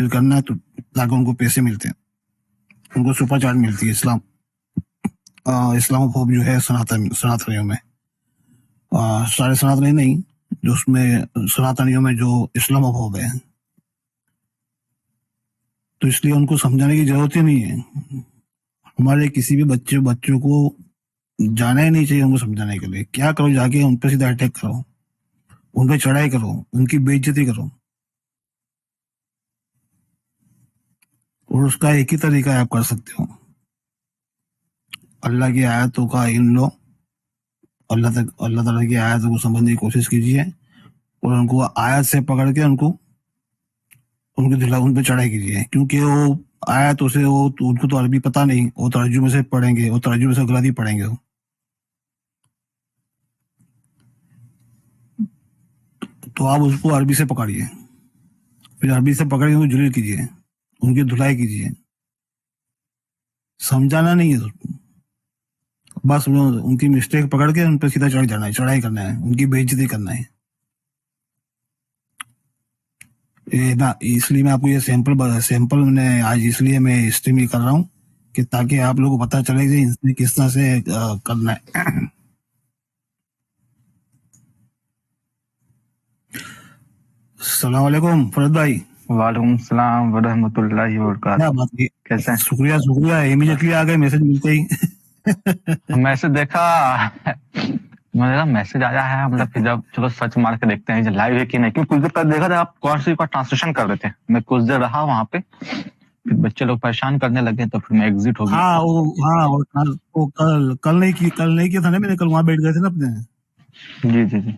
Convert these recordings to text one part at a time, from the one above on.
करना है तो ताकि उनको पैसे मिलते हैं, उनको सुपर चार्ट मिलती है। इस्लामोफोब जो है सनातनियों में, सारे सनातनी नहीं, जो उसमें सनातनियों में जो इस्लामोफोब है, तो इसलिए उनको समझाने की जरूरत ही नहीं है। हमारे किसी भी बच्चों को जाना ही नहीं चाहिए उनको समझाने के लिए। क्या करो, जाके उन पर सीधा अटैक करो, उन पर चढ़ाई करो, उनकी बेइज्जती करो। और उसका एक ही तरीका है, आप कर सकते हो, अल्लाह की आयतों का इल्म लो, अल्लाह ताला की आयतों को समझने की कोशिश कीजिए और उनको आयत से पकड़ के उन पे चढ़ाई कीजिए। क्योंकि वो आयतों से उनको तो अरबी पता नहीं, वो तर्जुमे से पढ़ेंगे, वो तर्जुमे से गलत ही पढ़ेंगे। तो आप उसको अरबी से पकड़िए, फिर अरबी से पकड़ के उनको जलील कीजिए, उनकी धुलाई कीजिए। समझाना नहीं है, बस उनकी मिस्टेक पकड़ के उन पर सीधा चढ़ जाना है, चढ़ाई करना है, उनकी बेइज्जती करना है। ना इसलिए मैं आपको ये सैंपल मैंने आज इसलिए मैं स्ट्रीम कर रहा हूँ कि ताकि आप लोगों को पता चले कि इसने किस तरह से करना है। अस्सलाम वालेकुम फरद भाई। वालेकुम सलाम वरहमतुल्लाहि क्या वबरकातुहू। बात है? कैसे हैं? शुक्रिया इमीडिएटली आ गए मैसेज मिलते ही। मैसेज देखा, मैंने कहा मैसेज आया है, मतलब फिर जब चलो सर्च मार के देखते हैं लाइव है कि नहीं। क्योंकि कुछ देर पहले देखा था आप कौन सी का ट्रांसलेशन कर रहे थे, मैं कुछ देर रहा वहां पे, फिर बच्चे लोग परेशान करने लगे तो फिर मैं एग्जिट हो गया। वो कल नहीं किया था ना मैंने, कल वहां बैठ गए थे ना अपने। जी जी जी।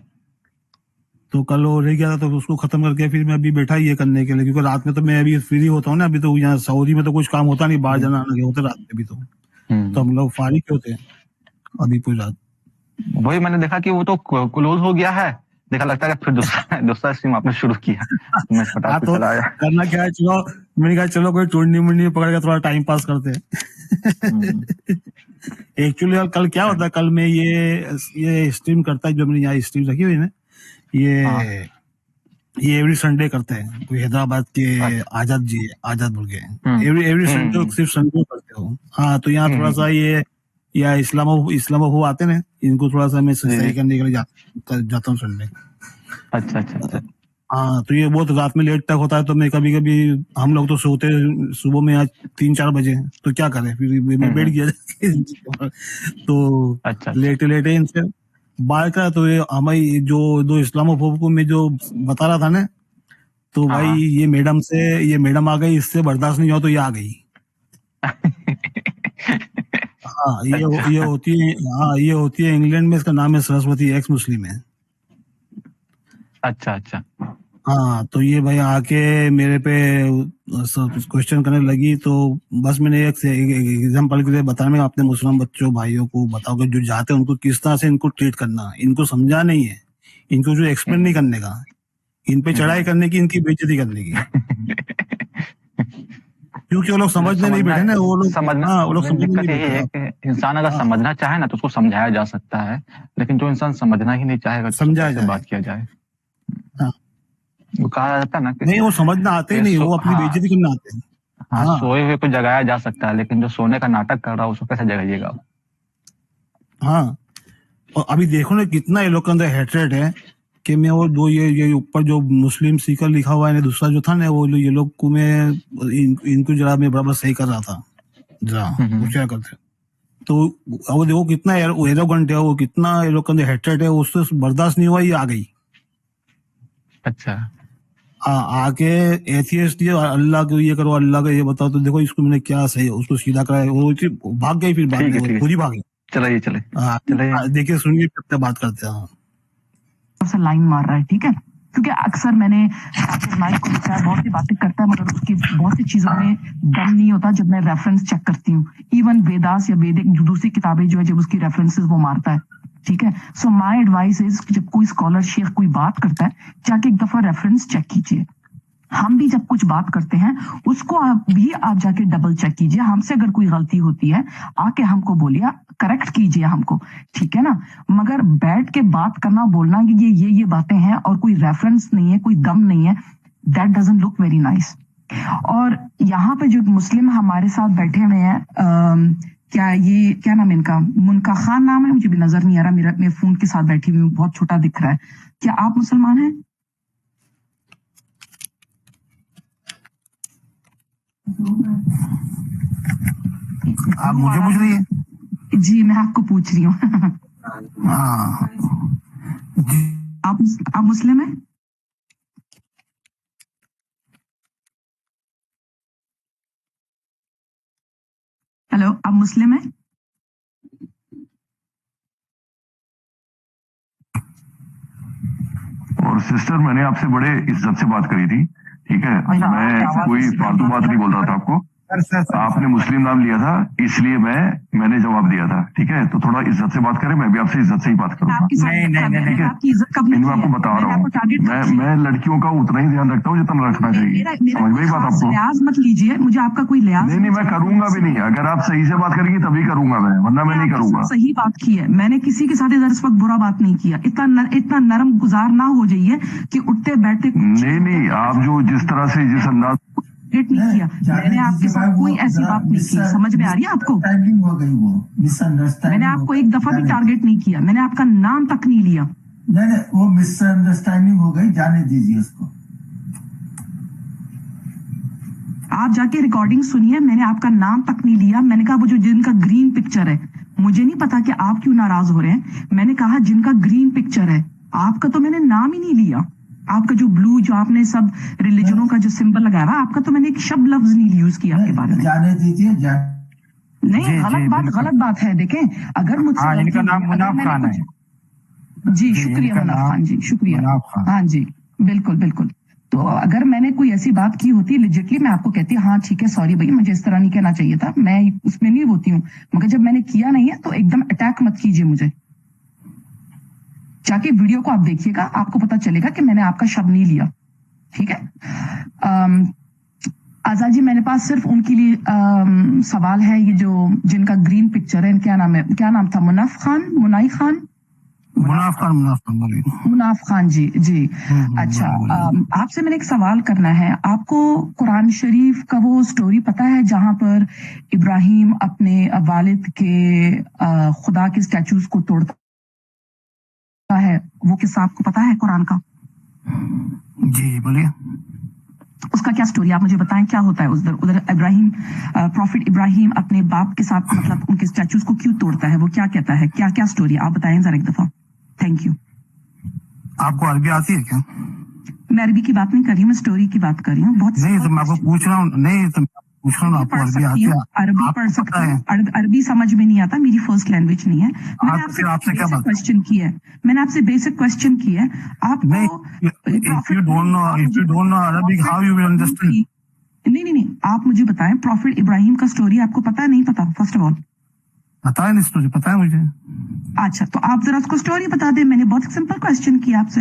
तो कल वो रह गया था, तो उसको खत्म करके फिर मैं अभी बैठा ही ये करने के लिए, क्योंकि रात में तो मैं अभी फ्री होता हूँ ना। अभी तो यहाँ सऊदी में तो कुछ काम होता नहीं, बाहर जाना आना होता रात में भी, तो हम लोग फारिग होते हैं अभी पूरी रात। वही मैंने देखा कि वो तो क्लोज हो गया है, देखा लगता है फिर दूसरा स्ट्रीम आपने शुरू किया। मैं फटाक से चला आया। करना क्या है, चलो मैंने कहा चलो कोई टूर्नी मुर्नी पकड़ के थोड़ा टाइम पास करते हैं। एक्चुअली कल क्या होता है, कल मैं ये स्ट्रीम करता है, जो मैंने यहाँ स्ट्रीम रखी हुई है ना, ये एवरी संडे करते हैं। कोई हैदराबाद के आजाद बोल के, एवरी संडे, सिर्फ संडे करते हो। हाँ, तो यहाँ थोड़ा सा ये या इस्लामोफोब आते हैं, इनको थोड़ा सा मैं सही करने के लिए जाता हूँ संडे। अच्छा। हाँ, तो ये बहुत रात में लेट तक होता है, तो मैं कभी हम लोग तो सोते सुबह में आज 3-4 बजे, तो क्या करें, फिर मैं बैठ गया। तो लेटे इनसे बाहर का, तो ये हमारी जो दो इस्लामोफोब को मैं जो बता रहा था ना, तो भाई ये मैडम आ गई, इससे बर्दाश्त नहीं हुआ तो ये आ गई। हाँ, ये होती है इंग्लैंड में, इसका नाम है सरस्वती, एक्स मुस्लिम है। अच्छा। हाँ, तो ये भाई आके मेरे पे क्वेश्चन करने लगी। तो बस मैंने एक एग्जाम्पल के लिए बताने में, अपने मुसलमान बच्चों भाइयों को बताओ कि जो जाते हैं उनको किस तरह से इनको ट्रीट करना। इनको समझा नहीं है, इनको जो एक्सप्लेन नहीं करने का, इन पे चढ़ाई करने की, इनकी बेइज्जती करने की। क्योंकि वो लोग समझने नहीं बैठे ना, वो लोग समझने नहीं बैठे। इंसान अगर समझना चाहे ना तो उसको समझाया जा सकता है, लेकिन जो इंसान समझना ही नहीं चाहेगा तो कैसे बात किया जाए। वो कहा जाता है ना कि नहीं, वो समझना आते ही नहीं, वो अपनी बेइज्जती करना आते हैं। हाँ, सोए हुए को जगाया जा सकता है, लेकिन जो सोने का नाटक कर रहा है उसको कैसे जगाइएगा। हाँ, और अभी देखो ना कितना ये लोग के अंदर हेट्रेड है कि मैं वो दो ये ऊपर जो मुस्लिम सीकर लिखा हुआ है, दूसरा जो था ना, वो ये लोग को मैं इनको जरा मैं बराबर सही कर रहा था जरा, वो क्या करते। तो वो देखो कितना एरोगेंट है, वो कितना ये लोग के अंदर हेट्रेड है, उससे बर्दाश्त नहीं हुआ, ये आ गई। अच्छा, आके एथियस्ट ये अल्लाह को ये करो, अल्लाह का ये बताओ, तो देखो इसको मैंने क्या सही, उसको सीधा कराया, वो भाग गई, फिर बाद में पूरी भागी। चलिए देखिए सुनिए कब बात करते हैं। लाइन मार रहा है, ठीक है, क्योंकि अक्सर मैंने नाइक को देखा है, बहुत सी बातें करता है, मगर उसकी बहुत सी चीजों में दम नहीं होता। जब मैं रेफरेंस चेक करती हूँ, इवन वेदास या वेदिक दूसरी किताबें जो है, जब उसकी रेफरेंसेस वो मारता है, ठीक है। सो माय एडवाइस इज, जब कोई स्कॉलर शेख कोई बात करता है, जाके एक दफा रेफरेंस चेक कीजिए। हम भी जब कुछ बात करते हैं, उसको आप जाके डबल चेक कीजिए। हमसे अगर कोई गलती होती है, आके हमको बोलिए, करेक्ट कीजिए हमको, ठीक है ना। मगर बैठ के बात करना, बोलना कि ये बातें हैं और कोई रेफरेंस नहीं है, कोई दम नहीं है, that doesn't look very nice. और यहाँ पे जो मुस्लिम हमारे साथ बैठे हुए हैं, क्या ये क्या नाम है इनका, मुनका खान नाम है, मुझे भी नजर नहीं आ रहा, मेरे फोन के साथ बैठी हुई हूँ, बहुत छोटा दिख रहा है। क्या आप मुसलमान हैं? आप मुझे पूछ रही है? जी मैं आपको पूछ रही हूँ। हाँ जी। आप मुस्लिम हैं? हेलो, आप मुस्लिम हैं? और सिस्टर, मैंने आपसे बड़े इज्जत से बात करी थी, ठीक है? मैं कोई फालतू बात नहीं बोल रहा था आपको। आपने मुस्लिम नाम लिया था, इसलिए मैंने जवाब दिया था, ठीक है? तो थोड़ा इज्जत से बात करें, मैं भी आपसे इज्जत से ही बात करूंगा। नहीं, आपकी इज्जत कब नहीं मैं आपको बता रहा हूँ, मैं लड़कियों का उतना ही ध्यान रखता हूँ जितना रखना चाहिए। समझ में बात आपको? लिहाज मत लीजिए, मुझे आपका कोई लिहाज नहीं, मैं करूंगा भी नहीं। अगर आप सही से बात करेंगी तभी करूंगा मैं, वरना मैं नहीं करूंगा। सही बात की है मैंने, किसी के साथ इस वक्त बुरा बात नहीं किया। इतना नरम गुजार ना हो जाइए कि उठते बैठते। नहीं, आप जो जिस तरह से जिस अंदाज नहीं किया मैंने आपके साथ कोई ऐसी बात नहीं की। समझ में आ रही है आपको? हो गई वो मिसअंडरस्टैंडिंग। मैंने आपको एक दफा भी टारगेट नहीं किया, मैंने आपका नाम तक नहीं लिया। नहीं, वो मिसअंडरस्टैंडिंग हो गई, जाने दीजिए उसको। आप जाके रिकॉर्डिंग सुनिए, मैंने आपका नाम तक नहीं लिया। मैंने कहा वो जो जिनका ग्रीन पिक्चर है, मुझे नहीं पता कि आप क्यों नाराज हो रहे हैं। मैंने कहा जिनका ग्रीन पिक्चर है, आपका तो मैंने नाम ही नहीं लिया। आपका जो ब्लू, जो आपने सब रिलीजनों का जो सिंबल लगाया हुआ, आपका तो मैंने एक शब्द लफ्ज नहीं यूज किया आपके बारे में। जाने दीजिए, नहीं, गलत बात है। देखें, अगर मुझसे इनका नाम मुनाफ खान है। जी शुक्रिया मुनाफ खान जी, शुक्रिया। हाँ जी, बिल्कुल बिल्कुल। तो अगर मैंने कोई ऐसी बात की होती लिजिटली, मैं आपको कहती हाँ ठीक है, सॉरी भैया, मुझे इस तरह नहीं कहना चाहिए था, मैं उसमें नहीं होती हूँ। मगर जब मैंने किया नहीं है तो एकदम अटैक मत कीजिए मुझे। जाके वीडियो को आप देखिएगा, आपको पता चलेगा कि मैंने आपका शब्द नहीं लिया, ठीक है? आजाद जी, मेरे पास सिर्फ उनके लिए सवाल है। ये जो जिनका ग्रीन पिक्चर है, क्या नाम है, क्या नाम था? मुनाफ खान, मुनाई खान, मुनाफ खान बोलिए। मुनाफ खान जी जी। अच्छा, आपसे मैंने एक सवाल करना है। आपको कुरान शरीफ का वो स्टोरी पता है जहां पर इब्राहिम अपने वालिद के खुदा के स्टैचूज को तोड़ता है? वो किस्सा आपको पता है कुरान का? जी बोलिए। उसका क्या स्टोरी, आप मुझे बताएं, क्या होता है उधर इब्राहिम, प्रॉफिट इब्राहिम अपने बाप के साथ, मतलब उनके स्टैचूज को क्यों तोड़ता है? वो क्या कहता है, क्या क्या स्टोरी, आप बताएं जरा एक दफा। Thank you. आपको अरबी आती है क्या? मैं अरबी की बात नहीं कर रही हूँ, मैं स्टोरी की बात कर रही हूँ। बहुत नहीं, तो मैं आपको पूछ रहा हूँ। नहीं, तो पूछ रहा हूँ, आपको अरबी आती है? अरबी पढ़ सकता है? अरबी समझ में नहीं आता, मेरी फर्स्ट लैंग्वेज नहीं है। मैंने आपसे क्या बात क्वेश्चन की है, मैंने आपसे बेसिक क्वेश्चन की है। आप नहीं, if you don't know Arabic, how you will understand? नहीं, आप मुझे बताएं, प्रॉफिट इब्राहिम का स्टोरी आपको पता है? नहीं पता? फर्स्ट ऑफ ऑल पता है नहीं, स्टोरी पता है मुझे। अच्छा, तो आप जरा उसको स्टोरी बता दें। मैंने बहुत सिंपल क्वेश्चन किया आपसे।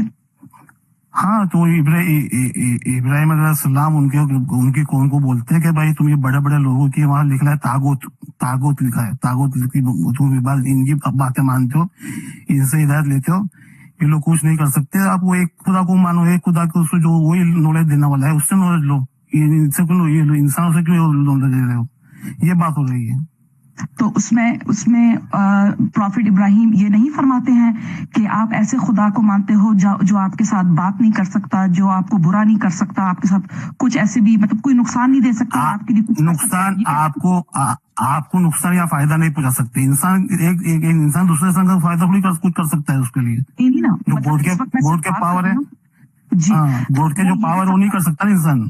हाँ, तो इब्राहिम अलैहिस्सलाम उनकी कौम को बोलते हैं कि भाई तुम ये बड़े बड़े लोगों की, वहां लिखा है तागुत लिखा है, तागुत लिखी, तुम इनकी बातें मानते हो, इनसे हिदायत लेते हो, ये लोग कुछ नहीं कर सकते। आप वो एक खुदा को मानो, एक खुदा को, उसको जो वही नॉलेज देने वाला है उससे नॉलेज लो, इनसे क्यों, ये इंसानों से क्यों नॉलेज ले रहे हो? ये बात हो रही है। तो उसमें प्रॉफिट इब्राहिम ये नहीं फरमाते हैं कि आप ऐसे खुदा को मानते हो जो आपके साथ बात नहीं कर सकता, जो आपको बुरा नहीं कर सकता, आपके साथ कुछ ऐसे भी, मतलब कोई नुकसान नहीं दे सकता आपके लिए? कुछ नुकसान आपको नुकसान या फायदा नहीं पहुंचा सकते। इंसान एक इंसान दूसरे इंसान का फायदा थोड़ी कुछ कर सकता है उसके लिए। नहीं ना, जो गॉड के पावर है जी, गॉड के जो पावर वो नहीं कर सकता इंसान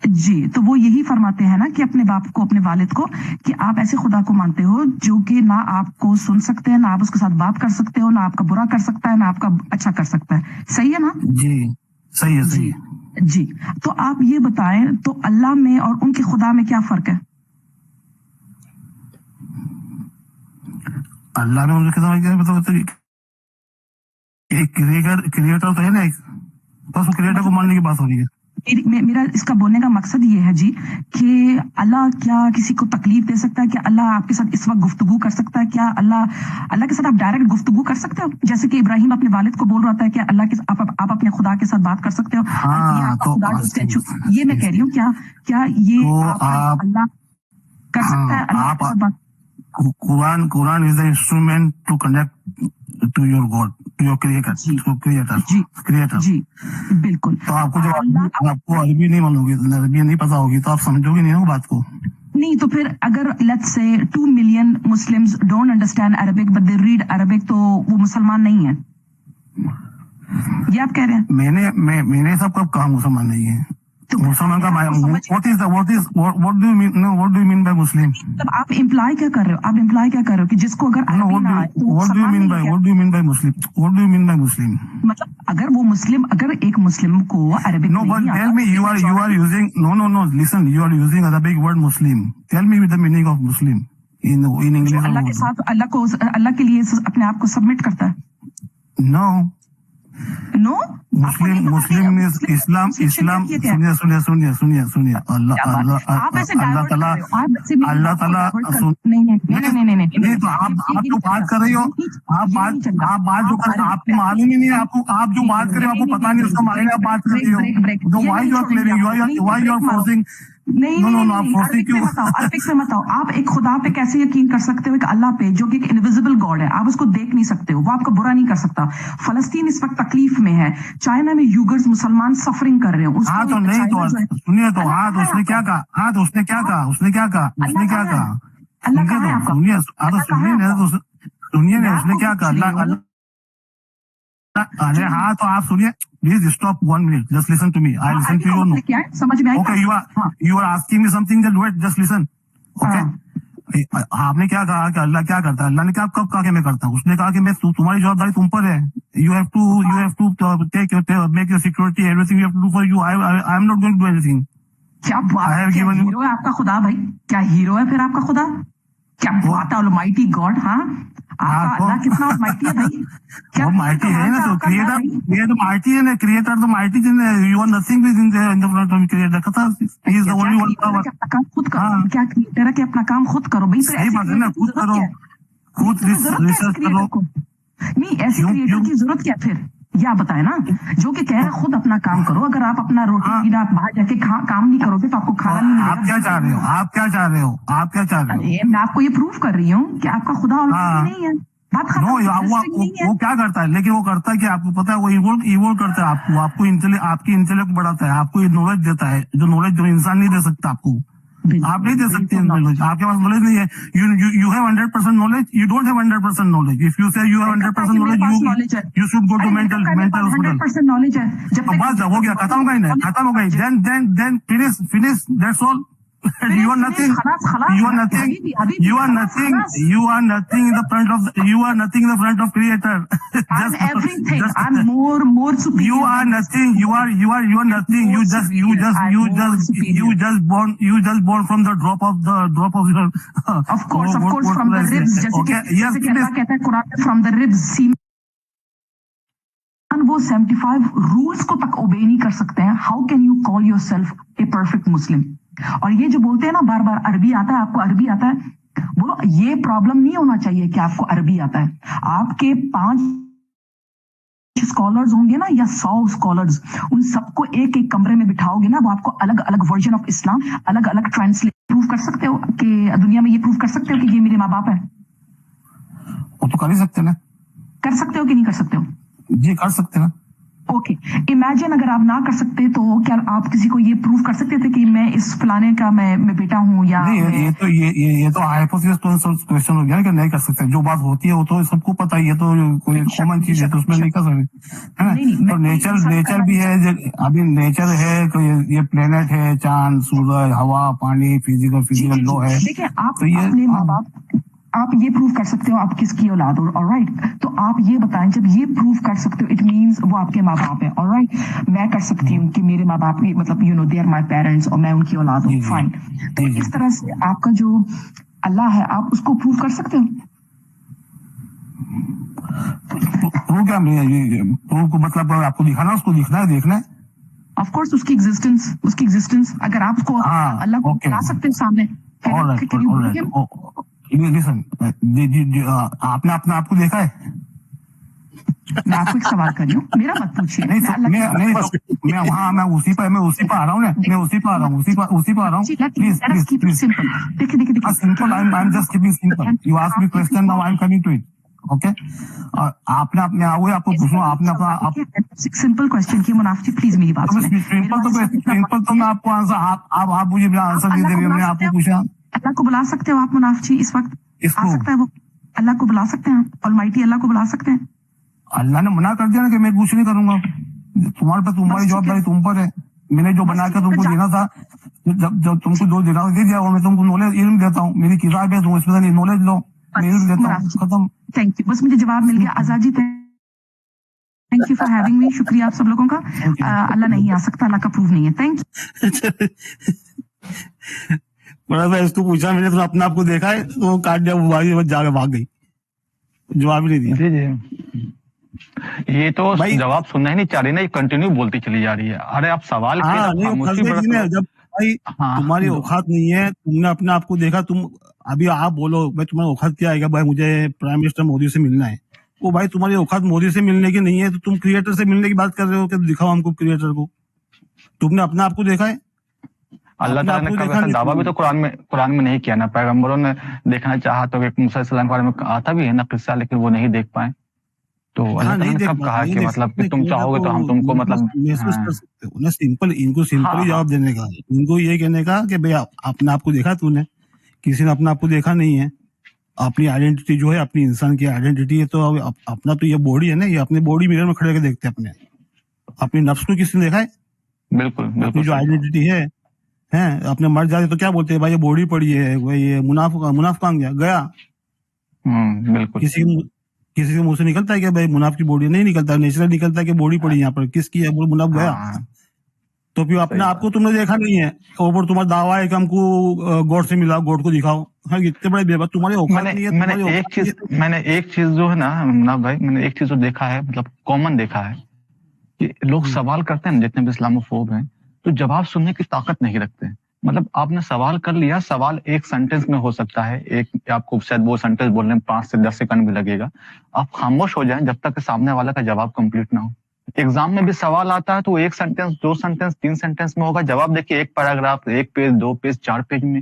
जी। तो वो यही फरमाते हैं ना कि अपने बाप को, अपने वालिद को, कि आप ऐसे खुदा को मानते हो जो कि ना आपको सुन सकते हैं, ना आप उसके साथ बात कर सकते हो, ना आपका बुरा कर सकता है, ना आपका अच्छा कर सकता है। सही है ना? जी सही है, सही है जी। तो आप ये बताएं, तो अल्लाह में और उनके खुदा में क्या फर्क है? अल्लाह में उनके खुदा में मतलब एक क्रिएटर तो है ना, बस वो क्रिएटर को मानने की बात हो रही है। मेरा इसका बोलने का मकसद ये है जी कि अल्लाह क्या किसी को तकलीफ दे सकता है? क्या अल्लाह आपके साथ इस वक्त गुफ्तगू कर सकता है? क्या अल्लाह के साथ आप डायरेक्ट गुफ्तगू कर सकते हो? जैसे कि इब्राहिम अपने वालिद को बोल रहा था कि अल्लाह के आप अपने खुदा के साथ बात कर सकते हो? हाँ, ये आपका तो खुदा जो स्टैचू, ये मैं कह रही हूँ, क्या ये तो अल्लाह कर सकता है अल्लाह के साथ बात? Quran is the instrument to connect to your God, to your creator, ji creator. जी बिल्कुल। तो आपको जब अल्लाह आपको अरबी नहीं मालूंगी, अरबी नहीं पता होगी, तो आप समझोगे नहीं ना बात को। नहीं तो फिर अगर let's say 2 million Muslims don't understand Arabic but they read Arabic, तो वो मुसलमान नहीं है, ये आप कह रहे हैं? मैंने सब कब कहा मुसलमान नहीं है? तो मुसलमान का what do you mean? No, what do you mean by Muslim? मतलब आप इम्प्लाई क्या कर रहे हो? आप इम्प्लाई क्या कर रहे हो कि जिसको अगर No, अरबी ना आए तो वो what do you मुसलमान mean नहीं by है? what do you mean by Muslim? What do you mean by Muslim? मतलब अगर वो मुस्लिम, अगर एक मुस्लिम को अरबिक No, but नहीं tell me, you are using no. Listen, you are using Arabic word Muslim. Tell me the meaning of Muslim in English. जो अल्लाह के साथ अल्लाह के लिए अपने आप को सबमिट करता है? No. No, Muslim is Islam. सुनिए अल्लाह ताला नहीं, तो आप जो बात कर रही हो, आप बात जो कर रहे हो, आपको मालूम ही नहीं है, आप जो बात कर रहे हो आपको पता नहीं उसका मायने, आप बात कर रही हो, तो why you are claiming, why you are forcing? No, आप फोर्सिंग क्यों? अरबिक में मत आओ। आप एक खुदा पे कैसे यकीन कर सकते हो? एक अल्लाह पे जो कि एक इनविजिबल गॉड है, आप उसको देख नहीं सकते हो, वो आपका बुरा नहीं कर सकता। फलस्तीन इस वक्त तकलीफ में है, चाइना में यूगर्स मुसलमान सफरिंग कर रहे हो। हाँ तो नहीं, तो सुनिए, तो हाँ तो उसने क्या कहा? उसने क्या कहा? सुनिए ना, उसने क्या कहा? अल्लाह, अरे हाँ, तो आप सुनिए, please stop 1 minute, just listen to me, I listen to you. क्या है समझ में आई? Okay, you are asking me something, just listen. Okay, आपने क्या कहा कि अल्लाह क्या करता है? अल्लाह ने क्या कब कहा कि मैं करता हूँ? उसने कहा कि मैं तुम्हारी जवाबदारी तुम पर है, you have to take make your security, everything you have to do for you, I am not going to do anything. क्या बात, हीरो है आपका खुदा भाई? क्या हीरो है फिर आपका खुदा? क्या बात है, ऑलमाइटी गॉड। हाँ, आपका अल्लाह कितना ऑलमाइटी है भाई? क्या माइटी है ना, तो क्रिएटर माइटी है ना, क्रिएटर तो माइटी है, you are nothing with in the front of creator. कथा ही is the only one power. खुद करो, क्या क्रिएटर है कि अपना काम खुद करो भाई? सही बात है ना, खुद करो, खुद रिसर्च करो। नहीं, ऐसे क्रिएटर की जरूरत क्या फिर? या बताए ना, जो कि कह रहे खुद अपना काम करो। अगर आप अपना रोटी पीना, आप बाहर जाके काम नहीं करोगे तो आपको खाना नहीं मिलेगा। आप क्या चाह रहे हो? मैं आपको ये प्रूव कर रही हूँ कि आपका खुदा ऑलमाइटी नहीं है। वो क्या करता है? लेकिन वो करता है कि आपको पता है, वो इवोल्व करता है आपकी इंटेलेक्ट बढ़ाता है, आपको नॉलेज देता है, जो नॉलेज जो इंसान नहीं दे सकता आपको। आप नहीं दे सकते नॉलेज, आपके पास नॉलेज नहीं है। You have 100% knowledge, you don't have 100% knowledge. If you say you have 100% knowledge, you should go to mental hospital. 100% knowledge है, जब बस हो गया, खत्म हो गई। Then finish, that's all. You are nothing in the front of creator. I'm everything. I'm more superior. You are nothing. You are nothing. You just born from the drop of your. Of course, from the ribs. जैसे कि अल्लाह कहता है कुरान में, from the ribs. वो 75 rules को तक ओबे नहीं कर सकते हैं। How can you call yourself a perfect Muslim? और ये जो बोलते हैं ना बार बार, अरबी आता है, आपको अरबी आता है, बोलो ये प्रॉब्लम नहीं होना चाहिए कि आपको अरबी आता है। आपके 5 स्कॉलर्स होंगे ना, या 100 स्कॉलर्स, उन सबको एक एक कमरे में बिठाओगे ना, वो आपको अलग अलग वर्जन ऑफ इस्लाम, अलग अलग ट्रांसलेट प्रूव कर सकते हो कि दुनिया में ये प्रूव कर सकते हो कि ये मेरे माँ बाप है? वो तो कर ही सकते ना। कर सकते हो कि नहीं कर सकते हो? जी कर सकते ना। ओके, इमेजिन अगर आप ना कर सकते तो क्या आप किसी को ये प्रूव कर सकते थे कि मैं इस फलाने का मैं बेटा हूँ? या नहीं, ये तो हाइपोथेसिस क्वेश्चन हो गया कि नहीं कर सकते। जो बात होती है वो तो सबको पता ही है, तो कोई कॉमन चीज है, तो उसमें नहीं कर सकते, है ना। तो नेचर भी है, अभी नेचर है, तो ये प्लेनेट है, चांद, सूरज, हवा, पानी, फिजिकल लॉ है। देखिए, आप अपने माँ बाप, आप ये प्रूव कर सकते हो आप किसकी औलाद हो, ऑलराइट। तो आप ये बताएं, जब ये प्रूव कर सकते हो, इट मींस वो आपके माँ बाप है, ऑलराइट। मैं कर सकती हूँ कि मेरे माँ बाप, मतलब you know they are my parents, और मैं उनकी औलाद हूँ, फाइन। तो इस तरह से आपका जो अल्लाह है, आप उसको प्रूव कर सकते हो? प्रूव क्या, प्रूव को मतलब आपको दिखाना, उसको दिखना है, देखना है। ऑफ कोर्स उसकी एग्जिस्टेंस अगर आप उसको हाँ, अल्लाह को okay. ला सकते हैं सामने, alright, can you alright. bring him? Listen, आपने अपने आप को देखा है? मैं आपको एक सवाल कर रही हूँ, मेरा मत पूछिए। नहीं, मैं अल्लाह की- मैं उसी पर आ रहा हूँ ना, मैं उसी पर आ रहा हूँ, प्लीज सिंपल। देखिए simple, I am just keeping simple. You ask me question, now I am coming to it. Okay, आपने अपने आओगे, आपको पूछूं, आपने अपना सिंपल क्वेश्चन की मुनाफी प्लीज मेरी बात सुने। सिंपल तो मैं आपको आंसर, आप मुझे मेरा आंसर नहीं दे रहे, मैंने आपको पूछा। अल्लाह को बुला सकते हो आप मुनाफी इस वक्त? इसको? आ सकता है वो? अल्लाह को बुला सकते हैं आप? ऑलमाइटी अल्लाह को बुला सकते हैं? अल्लाह ने मना कर दिया ना कि मैं कुछ नहीं करूंगा। तुम्हारे पे, तुम्हारी जवाबदारी तुम पर है। मैंने जो बना के तुमको देना था, जब तुमको जो देना दे दिया, और मैं तुमको नॉलेज इल्म देता हूँ, मेरी किताब है, तुम इसमें नॉलेज लो, मैं इल्म देता हूँ, खत्म। थैंक यू, बस मुझे जवाब मिल गया। Azad ji thank you for having me, शुक्रिया आप सब लोगों का। अल्लाह नहीं आ सकता, अल्लाह का प्रूफ नहीं है। Thank you. बड़ा भाई, इसको पूछा मैंने, तो अपने आप को देखा है, तो काट दिया, वो जाके भाग गई, जवाब ही नहीं दिया। जी ये तो भाई, जवाब सुनना ही नहीं चाह रही ना, ये कंटिन्यू बोलती चली जा रही है। अरे आप सवाल किए, हाँ, आप नहीं, खामोशी बरत ने लो। जब भाई हाँ, तुम्हारी औकात नहीं है, तुमने अपने आप को देखा, तुम अभी आप बोलो भाई तुम्हारी औकात क्या है, भाई मुझे प्राइम मिनिस्टर मोदी से मिलना है। वो भाई तुम्हारी औकात मोदी से मिलने की नहीं है, तो तुम क्रिएटर से मिलने की बात कर रहे हो कि दिखाओ हमको क्रिएटर को। तुमने अपने आप को देखा है? अल्लाह ताला ने कभी ऐसा दावा भी तो कुरान में नहीं किया ना। पैगंबरों ने देखना चाहा तो एक मूसा अलैहिस्सलाम के बारे में आता भी है ना किस्सा, लेकिन वो नहीं देख पाए। तो अल्लाह ताला ने कब कहा कि मतलब कि तुम चाहोगे तो हम तुमको मतलब महसूस कर सकते हो ना। सिंपल, इनको सिंपली जवाब देने का, इनको ये कहने का कि भाई अपने आप को देखा तूने? किसी ने अपने आप को देखा नहीं है। अपनी आइडेंटिटी जो है, अपनी इंसान की आइडेंटिटी है, तो अपना तो ये बॉडी है ना, ये अपनी बॉडी मिरर में खड़े होकर देखते हैं अपने नफ्स को किसने देखा है? बिल्कुल अपनी जो आइडेंटिटी है अपने मर जाते तो क्या बोलते हैं, भाई ये बॉडी पड़ी है, भाई ये मुनाफ कहाँ गया? बिल्कुल। किसी के मुंह से निकलता है कि भाई मुनाफ की बॉडी? नहीं निकलता, नेचुरल निकलता है कि बॉडी पड़ी यहाँ पर, किसकी है, वो मुनाफ गया। तो फिर अपने आप को तुमने देखा नहीं है, ऊपर तुम्हारा दावा है कि हमको गॉड से मिला, गॉड को दिखाओ। हाँ, इतने बड़े बेवकूफ, तुम्हारी औकात नहीं है। मैंने एक चीज जो है ना मुनाफ भाई, मैंने एक चीज जो देखा है, मतलब कॉमन देखा है कि लोग सवाल करते हैं, जितने भी इस्लामोफोब हैं, तो जवाब सुनने की ताकत नहीं रखते। मतलब आपने सवाल कर लिया, सवाल एक सेंटेंस में हो सकता है, एक आपको शायद वो सेंटेंस बोलने में 5 से 10 सेकंड भी लगेगा। आप खामोश हो जाएं जब तक सामने वाला का जवाब कंप्लीट ना हो। एग्जाम में भी सवाल आता है तो 1 सेंटेंस, 2 सेंटेंस, 3 सेंटेंस में होगा। जवाब देखिए 1 पैराग्राफ, 1 पेज, 2 पेज, 4 पेज में।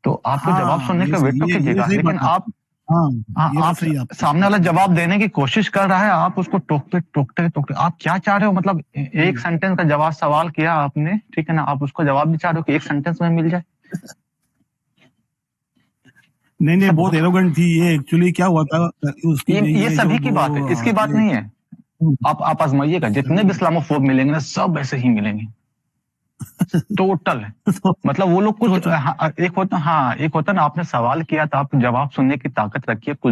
तो आपको जवाब सुनने का वेट तो कीजिएगा, लेकिन आप सामने वाला जवाब देने की कोशिश कर रहा है, आप उसको टोकते आप क्या चाह रहे हो? मतलब 1 सेंटेंस का जवाब सवाल किया आपने, ठीक है ना, आप उसको जवाब भी चाह रहे हो कि 1 सेंटेंस में मिल जाए। नहीं, बहुत एरोगेंट थी ये। एक्चुअली क्या हुआ था उसकी, ये सभी की बात है, इसकी बात नहीं है। आप आजमाइएगा, जितने भी इस्लामोफोब मिलेंगे ना, सब ऐसे ही मिलेंगे। टोटल मतलब वो लोग कुछ एक होता ना, आपने सवाल किया तो आप जवाब सुनने की ताकत रखिए। कुछ